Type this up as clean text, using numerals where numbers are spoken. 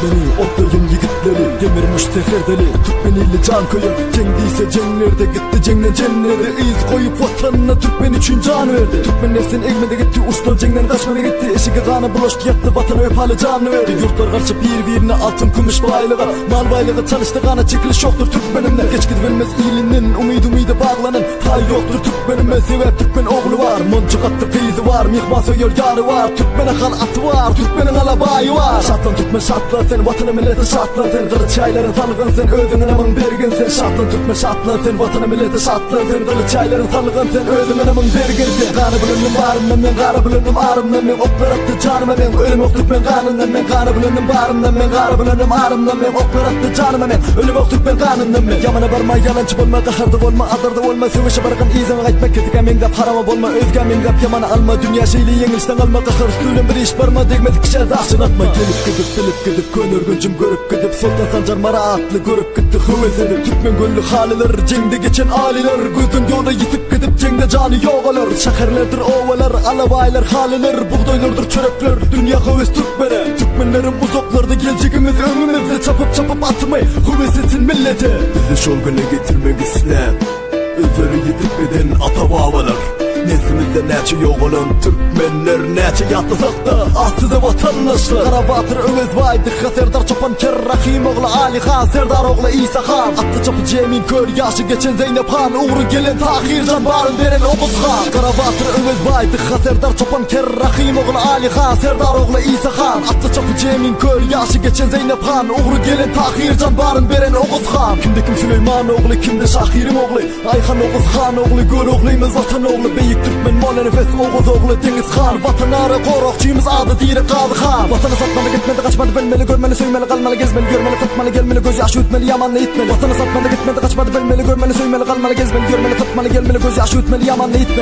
Türkmeni otlayın yigitleri, demirmiş teferdeli Türkmeniyle can koyup, cengdiyse cenglerde gitti cengne cennede iz koyup vatanına Türkmen için can verdi. Türkmen nefsin egmede gitti, uçtan cengden kaçmada gitti. Eşiğe kanı bulaştı yattı, vatana öp hali canını verdi. Yurtlar karşı birbirine altın kumuş baylığa, mal baylığı çalıştı kana çekiliş yoktur Türkmenimle. Geç gidilmez iyiliğinin umide bağlanan tay yoktur Türkmenime. Sever Türkmen oğlu var, moncuk attı kıyızı var, mihman söylüyor yarı var. Türkmen'e kal atı var, Türkmen'in alabayı var. Şatlan Türkmen şatlan sen, vatanı milleti şatlan sen. Kılıç çayların tanıgın sen, özünün amın bergin sen. Şatlan Türkmen şatlan sen, vatanı milleti şatlan sen. Kılıç çayların tanıgın sen, özünün amın bergin sen. Kanı bulundum bağrımdan ben, kanı bulundum ağrımdan ben. Oklar attı canıma ben, ölüm ok Türkmen kanından ben. Kanı bulundum bağrımdan ben, kanı bulundum ağrımdan ben. Oklar attı canıma ben, ölüm ok Türkmen kanından ben. Yamana barma, yalancı olma, kaharda olma, adarda olma. Sövüşe barıkan izan aytma, ketika mengdap harama olma. Özge mengdap yamana alma, dünya şeyli yenilişten alma. Kahır üstüne bir iş barma, degmedik işe dağışın atma. Gelip gidip bilip gidip, könür güncüm görüp gidip. Sultan Sancar mara atlı görüp gitti hüvezini. Türkmen gönlü haliler, cengde geçen aliler. Gözün yolda yitip gidip cengde canı yok olur. Şehirlerdir ovalar, alabaylar haliler. Buğdaylardır çörekler, dünya hüvez Türkmen'e. Türkmenlerin uzaklarda geleceğimiz ömrümüzde. Çapıp atmayı hüvez etsin millete. Bizi şolguna getirmek islam, özleri yitip giden ata babalar. Neslimizde neçe yok olan Türkmenler, neçe yatlasak da ahsize vatandaşlar. Karabatır Ömez Vay, Dikka Serdar Çopan Ker, Rahim oğlu Ali Khan, Serdar oğlu İsa Khan. Attı çapı Cemil Kör, yaşı geçen Zeynep Han. Uğru gelen Tahir Can, barın veren Oğuz Khan. Karabatır Ömez Vay, Dikka Serdar Çopan Ker, Rahim oğlu Ali Khan, Serdar oğlu İsa Khan. Attı çapı Cemil Kör, yaşı geçen Zeynep Han. Uğru gelen Tahir Can, barın veren Oğuz Khan. Kimde kim Süleyman oğlu, kimde Şahirim oğlu. Ayhan Oğuz Khan oğlu, gör oğluyumuz vatan oğlu. Türkmen mola nefes Oğuz oğlu Cengiz Khan. Vatanara korokçuyumuz adı dire kadı Khan. Vatanı satmalı gitmedi, kaçmadı, bilmeli, görmeli, söymeli, kalmalı, gezmeli, görmeli, tutmalı, gelmeli, göz yaşı ütmeli, yamanla itmeli. Vatanı satmalı gitmedi, kaçmadı, bilmeli, görmeli, söymeli, kalmalı, gezmeli, görmeli, tutmalı, gelmeli, göz yaşı ütmeli, yamanla itmeli.